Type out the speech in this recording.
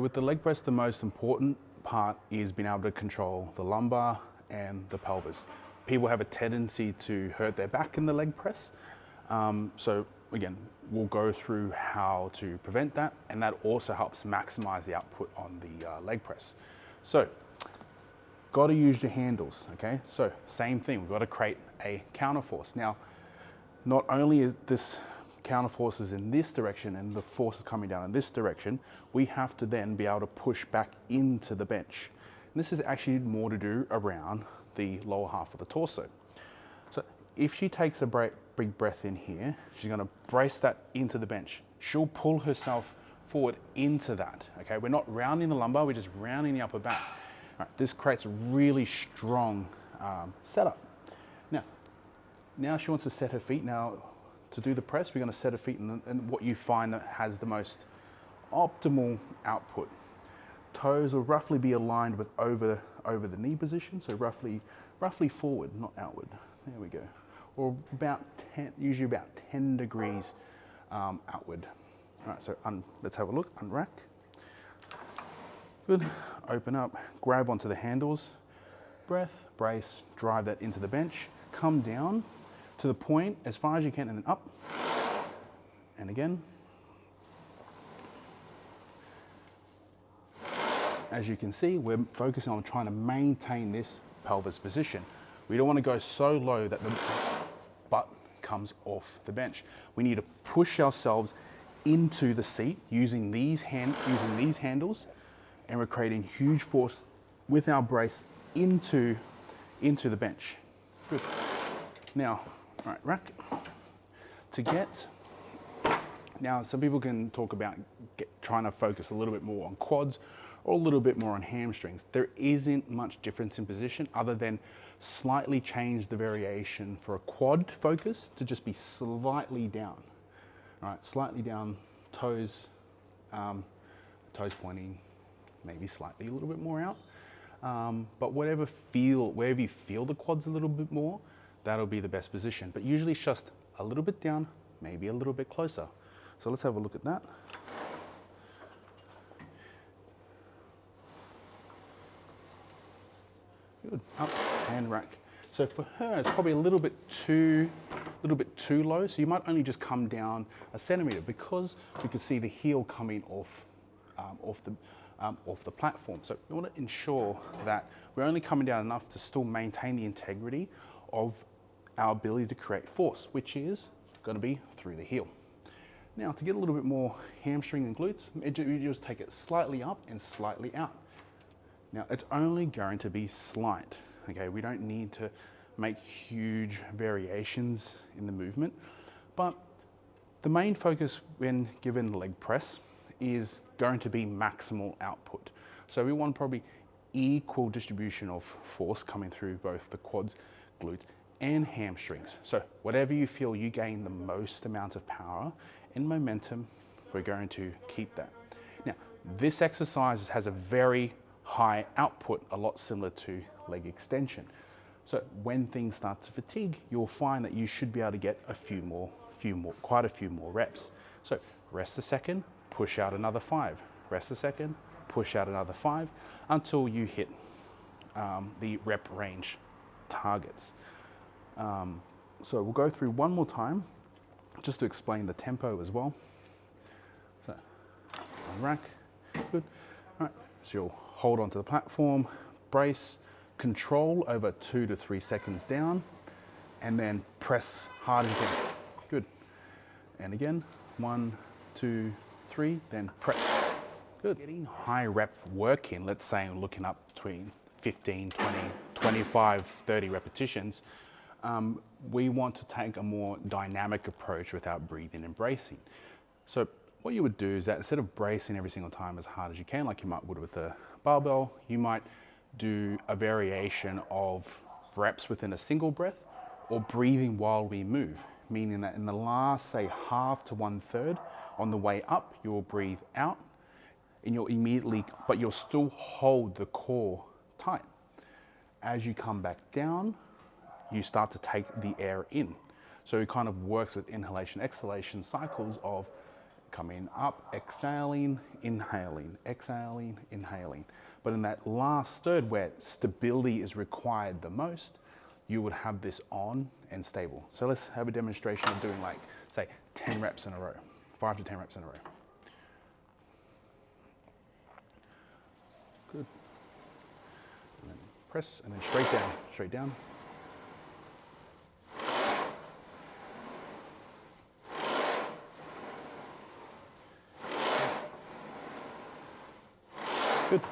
with the leg press, the most important part is being able to control the lumbar and the pelvis. People have a tendency to hurt their back in the leg press. So again, we'll go through how to prevent that, and that also helps maximize the output on the leg press. So, got to use your handles, okay? So same thing, we've got to create a counterforce. Now, not only is this counterforce is in this direction and the force is coming down in this direction, we have to then be able to push back into the bench. And this is actually more to do around the lower half of the torso. So if she takes a big breath in here, she's going to brace that into the bench. She'll pull herself forward into that, okay? We're not rounding the lumbar, we're just rounding the upper back. All right, this creates a really strong setup. Now she wants to set her feet. Now, to do the press, we're going to set her feet and what you find that has the most optimal output. Toes will roughly be aligned with over the knee position, so roughly forward, not outward. There we go. Or about 10, usually about 10 degrees outward. All right, so let's have a look, unrack. Good, open up, grab onto the handles, breath, brace, drive that into the bench, come down to the point as far as you can and then up, and again. As you can see, we're focusing on trying to maintain this pelvis position. We don't want to go so low that the butt comes off the bench. We need to push ourselves into the seat using these handles, and we're creating huge force with our brace into the bench. Good. Now, all right, rack. Now some people can talk about trying to focus a little bit more on quads or a little bit more on hamstrings. There isn't much difference in position other than slightly change the variation for a quad focus to just be slightly down. All right, slightly down, toes pointing, maybe slightly a little bit more out. But wherever you feel the quads a little bit more, that'll be the best position. But usually it's just a little bit down, maybe a little bit closer. So let's have a look at that. Good, up and rack. So for her, it's probably a little bit too low. So you might only just come down a centimeter because we can see the heel coming off the platform. So we want to ensure that we're only coming down enough to still maintain the integrity of our ability to create force, which is going to be through the heel. Now, to get a little bit more hamstring and glutes, you just take it slightly up and slightly out. Now, it's only going to be slight, okay? We don't need to make huge variations in the movement, but the main focus when given leg press is going to be maximal output. So we want probably equal distribution of force coming through both the quads, glutes, and hamstrings. So whatever you feel you gain the most amount of power and momentum, we're going to keep that. Now, this exercise has a very high output, a lot similar to leg extension. So when things start to fatigue, you'll find that you should be able to get quite a few more reps. So rest a second, push out another 5. Rest a second, push out another 5 until you hit the rep range targets. So we'll go through one more time just to explain the tempo as well. So rack, good. All right, so you'll hold onto the platform, brace, control over 2 to 3 seconds down, and then press hard and gentle. Good. And again, 1, 2, 3, then press. Good. Getting high rep work in, let's say I'm looking up between 15, 20, 25, 30 repetitions, we want to take a more dynamic approach without breathing and bracing. So what you would do is that instead of bracing every single time as hard as you can, like you might would with a barbell, you might do a variation of reps within a single breath or breathing while we move, meaning that in the last, say, half to 1/3 on the way up, you will breathe out and but you'll still hold the core tight. As you come back down, you start to take the air in. So it kind of works with inhalation, exhalation cycles of Coming up, exhaling, inhaling, exhaling, inhaling. But in that last third where stability is required the most, you would have this on and stable. So let's have a demonstration of doing like, say, 10 reps in a row, 5 to 10 reps in a row. Good. And then press, and then straight down, straight down. Good.